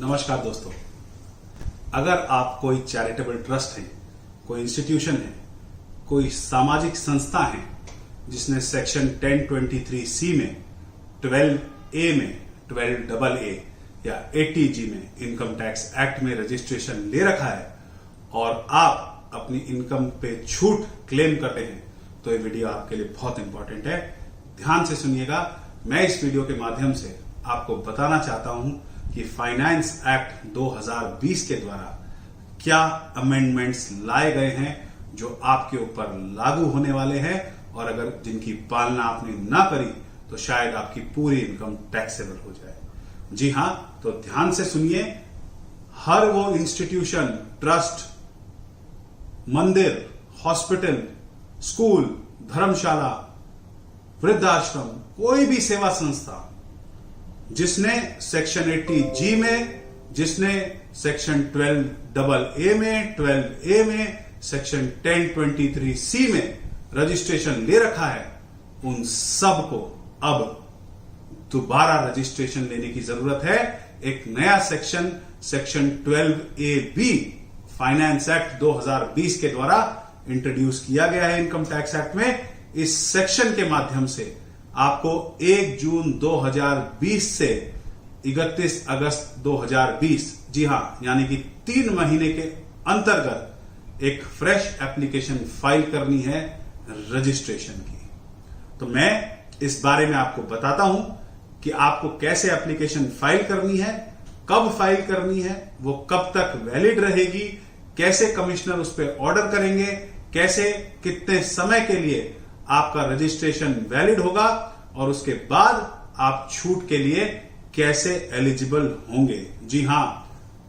नमस्कार दोस्तों, अगर आप कोई चैरिटेबल ट्रस्ट है, कोई इंस्टीट्यूशन है, कोई सामाजिक संस्था है जिसने सेक्शन 1023C में 12A में 12AA या 80G में इनकम टैक्स एक्ट में रजिस्ट्रेशन ले रखा है और आप अपनी इनकम पे छूट क्लेम करते हैं तो ये वीडियो आपके लिए बहुत इंपॉर्टेंट है। ध्यान से सुनिएगा। मैं इस वीडियो के माध्यम से आपको बताना चाहता हूं कि फाइनेंस एक्ट 2020 के द्वारा क्या अमेंडमेंट्स लाए गए हैं जो आपके ऊपर लागू होने वाले हैं और अगर जिनकी पालना आपने ना करी तो शायद आपकी पूरी इनकम टैक्सेबल हो जाए। जी हां, तो ध्यान से सुनिए। हर वो इंस्टीट्यूशन, ट्रस्ट, मंदिर, हॉस्पिटल, स्कूल, धर्मशाला, वृद्धाश्रम, कोई भी सेवा संस्था जिसने सेक्शन 80G में, जिसने सेक्शन 12AA में, 12A में, सेक्शन 1023C में रजिस्ट्रेशन ले रखा है, उन सब को अब दोबारा रजिस्ट्रेशन लेने की जरूरत है। एक नया सेक्शन 12AB फाइनेंस एक्ट 2020 के द्वारा इंट्रोड्यूस किया गया है इनकम टैक्स एक्ट में। इस सेक्शन के माध्यम से आपको 1 जून 2020 से 31 अगस्त 2020, जी हां, यानी कि 3 महीने के अंतर्गत एक फ्रेश एप्लीकेशन फाइल करनी है रजिस्ट्रेशन की। तो मैं इस बारे में आपको बताता हूं कि आपको कैसे एप्लीकेशन फाइल करनी है, कब फाइल करनी है, वो कब तक वैलिड रहेगी, कैसे कमिश्नर उस पर ऑर्डर करेंगे, कैसे कितने समय के लिए आपका रजिस्ट्रेशन वैलिड होगा और उसके बाद आप छूट के लिए कैसे एलिजिबल होंगे। जी हां,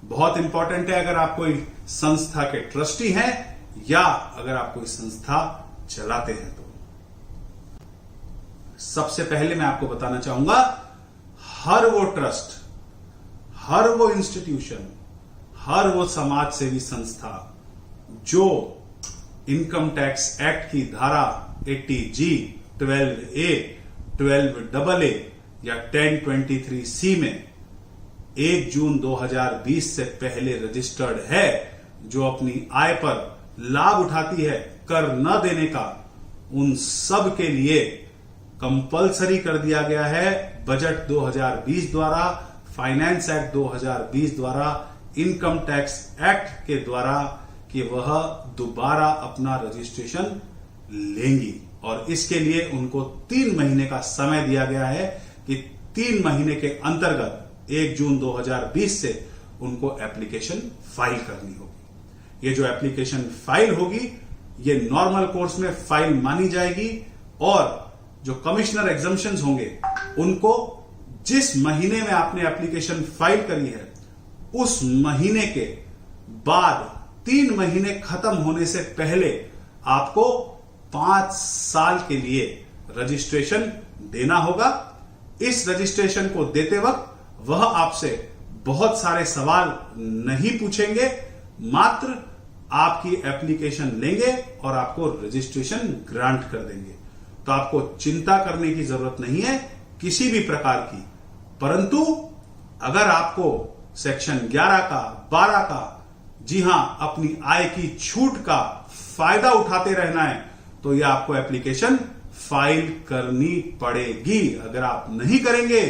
बहुत इंपॉर्टेंट है अगर आप कोई संस्था के ट्रस्टी हैं या अगर आप कोई संस्था चलाते हैं तो। सबसे पहले मैं आपको बताना चाहूंगा, हर वो ट्रस्ट, हर वो इंस्टीट्यूशन, हर वो समाज सेवी संस्था जो इनकम टैक्स एक्ट की धारा 80G, 12A, 12AA या 1023C में 1 जून 2020 से पहले रजिस्टर्ड है, जो अपनी आय पर लाभ उठाती है कर न देने का, उन सब के लिए कंपलसरी कर दिया गया है बजट 2020 द्वारा, फाइनेंस एक्ट 2020 द्वारा, इनकम टैक्स एक्ट के द्वारा कि वह दोबारा अपना रजिस्ट्रेशन लेंगी। और इसके लिए उनको 3 महीने का समय दिया गया है कि 3 महीने के अंतर्गत 1 जून 2020 से उनको एप्लीकेशन फाइल करनी होगी। ये जो एप्लीकेशन फाइल होगी ये नॉर्मल कोर्स में फाइल मानी जाएगी और जो कमिश्नर एग्जम्पशंस होंगे उनको जिस महीने में आपने एप्लीकेशन फाइल करी है उस महीने के बाद 3 महीने खत्म होने से पहले आपको 5 साल के लिए रजिस्ट्रेशन देना होगा। इस रजिस्ट्रेशन को देते वक्त वह आपसे बहुत सारे सवाल नहीं पूछेंगे, मात्र आपकी एप्लीकेशन लेंगे और आपको रजिस्ट्रेशन ग्रांट कर देंगे। तो आपको चिंता करने की जरूरत नहीं है किसी भी प्रकार की। परंतु अगर आपको सेक्शन 11 का, 12 का, जी हां, अपनी आय की छूट का फायदा उठाते रहना है तो यह आपको एप्लीकेशन फाइल करनी पड़ेगी। अगर आप नहीं करेंगे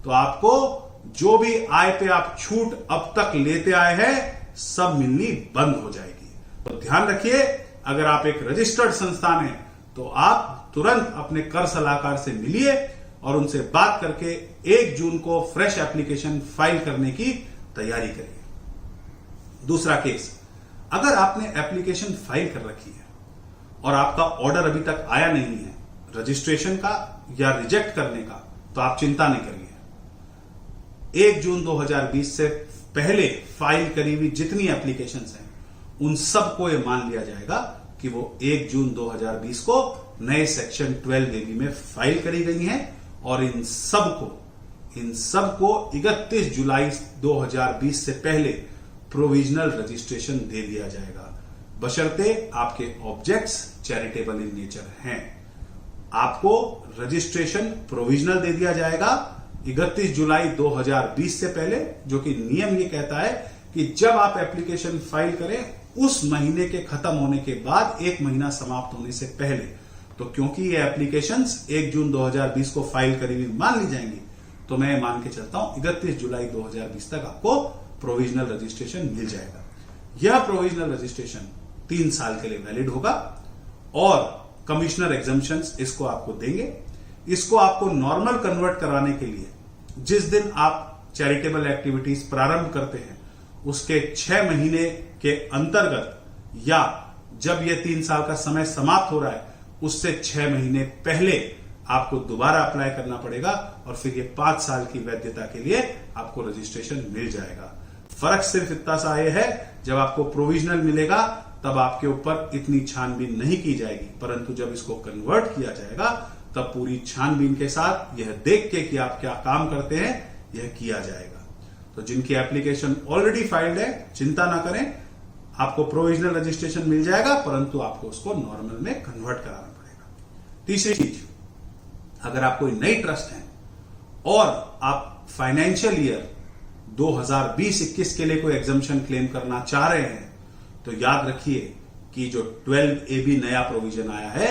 तो आपको जो भी आय पे आप छूट अब तक लेते आए हैं सब मिलनी बंद हो जाएगी। तो ध्यान रखिए, अगर आप एक रजिस्टर्ड संस्थान है तो आप तुरंत अपने कर सलाहकार से मिलिए और उनसे बात करके 1 जून को फ्रेश एप्लीकेशन फाइल करने की तैयारी करिए। दूसरा केस, अगर आपने एप्लीकेशन फाइल कर रखी है और आपका ऑर्डर अभी तक आया नहीं है रजिस्ट्रेशन का या रिजेक्ट करने का, तो आप चिंता नहीं करिए। 1 जून 2020 से पहले फाइल करी हुई जितनी एप्लीकेशंस हैं उन सबको यह मान लिया जाएगा कि वो 1 जून 2020 को नए सेक्शन 12AB में फाइल करी गई हैं और इन सबको 31 जुलाई 2020 से पहले प्रोविजनल रजिस्ट्रेशन दे दिया जाएगा, बशर्ते आपके ऑब्जेक्ट्स चैरिटेबल इन नेचर हैं। आपको रजिस्ट्रेशन प्रोविजनल दे दिया जाएगा 31 जुलाई 2020 से पहले, जो कि नियम ये कहता है कि जब आप एप्लीकेशन फाइल करें उस महीने के खत्म होने के बाद 1 महीना समाप्त होने से पहले। तो क्योंकि ये एप्लीकेशंस 1 जून 2020 को फाइल करी हुई मान ली जाएंगी, तो मैं मान के चलता हूं 31 जुलाई 2020 तक आपको प्रोविजनल रजिस्ट्रेशन मिल जाएगा। यह प्रोविजनल रजिस्ट्रेशन 3 साल के लिए वैलिड होगा और कमिश्नर एग्जम्पशंस इसको आपको देंगे। इसको आपको नॉर्मल कन्वर्ट कराने के लिए जिस दिन आप चैरिटेबल एक्टिविटीज प्रारंभ करते हैं उसके 6 महीने के अंतर्गत या जब ये 3 साल का समय समाप्त हो रहा है उससे 6 महीने पहले आपको दोबारा अप्लाई करना पड़ेगा और फिर ये 5 साल की वैधता के लिए आपको रजिस्ट्रेशन मिल जाएगा। फर्क सिर्फ इतना सा ये है, जब आपको प्रोविजनल मिलेगा तब आपके ऊपर इतनी छानबीन नहीं की जाएगी, परंतु जब इसको कन्वर्ट किया जाएगा तब पूरी छानबीन के साथ यह देख के कि आप क्या काम करते हैं यह किया जाएगा। तो जिनकी एप्लीकेशन ऑलरेडी फाइल्ड है चिंता ना करें, आपको प्रोविजनल रजिस्ट्रेशन मिल जाएगा, परंतु आपको उसको नॉर्मल में कन्वर्ट कराना पड़ेगा। तीसरी चीज, अगर आप कोई नई ट्रस्ट है और आप फाइनेंशियल ईयर 2020-21 के लिए कोई एग्जम्पशन क्लेम करना चाह रहे हैं तो याद रखिए कि जो 12AB नया प्रोविजन आया है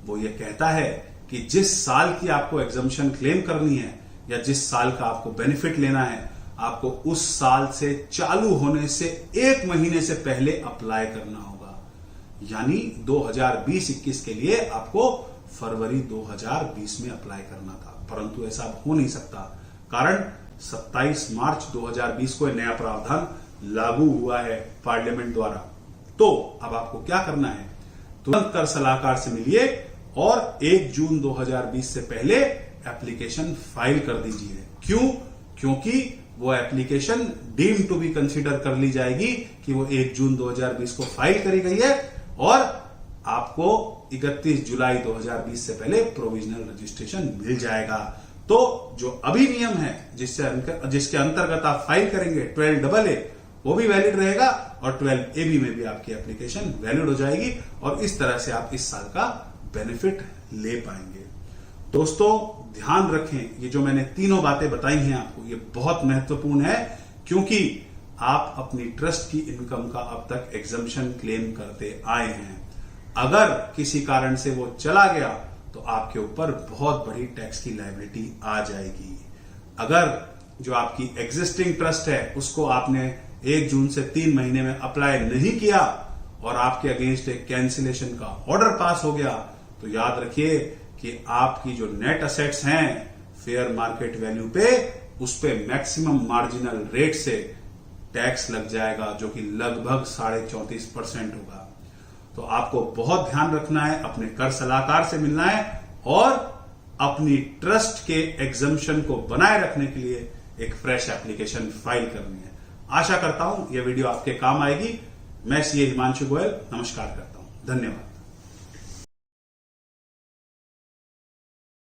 वो ये कहता है कि जिस साल की आपको एग्जम्पशन क्लेम करनी है या जिस साल का आपको बेनिफिट लेना है, आपको उस साल से चालू होने से 1 महीने से पहले अप्लाई करना होगा। यानी 2020-21 के लिए आपको फरवरी 2020 में अप्लाई करना था, परंतु ऐसा अब हो नहीं सकता, कारण 27 मार्च 2020 को नया प्रावधान लागू हुआ है पार्लियामेंट द्वारा। तो अब आपको क्या करना है, तुरंत कर सलाहकार से मिलिए और 1 जून 2020 से पहले एप्लीकेशन फाइल कर दीजिए। क्यों? क्योंकि वो application deem to be consider कर ली जाएगी कि वो 1 जून 2020 को फाइल करी गई है और आपको 31 जुलाई 2020 से पहले प्रोविजनल रजिस्ट्रेशन मिल जाएगा। तो जो अभी नियम है जिसके अंतर्गत आप फाइल करेंगे 12AA वो भी वैलिड रहेगा और 12AB में भी आपकी एप्लीकेशन वैलिड हो जाएगी और इस तरह से आप इस साल का बेनिफिट ले पाएंगे। दोस्तों ध्यान रखें, ये जो मैंने तीनों बातें बताई हैं आपको, ये बहुत महत्वपूर्ण है क्योंकि आप अपनी ट्रस्ट की इनकम का अब तक एग्जम्पशन क्लेम करते आए हैं। अगर किसी कारण से वो चला गया तो आपके ऊपर बहुत बड़ी टैक्स की लायबिलिटी आ जाएगी। अगर जो आपकी एग्जिस्टिंग ट्रस्ट है उसको आपने 1 जून से 3 महीने में अप्लाई नहीं किया और आपके अगेंस्ट एक कैंसिलेशन का ऑर्डर पास हो गया, तो याद रखिए कि आपकी जो नेट असेट्स हैं फेयर मार्केट वैल्यू पे, उस पे मैक्सिमम मार्जिनल रेट से टैक्स लग जाएगा जो कि लगभग 34.5% होगा। तो आपको बहुत ध्यान रखना है, अपने कर सलाहकार से मिलना है और अपनी ट्रस्ट के एग्जम्पशन को बनाए रखने के लिए एक फ्रेश एप्लीकेशन फाइल करनी है। आशा करता हूं यह वीडियो आपके काम आएगी। मैं सीए हिमांशु गोयल नमस्कार करता हूं। धन्यवाद।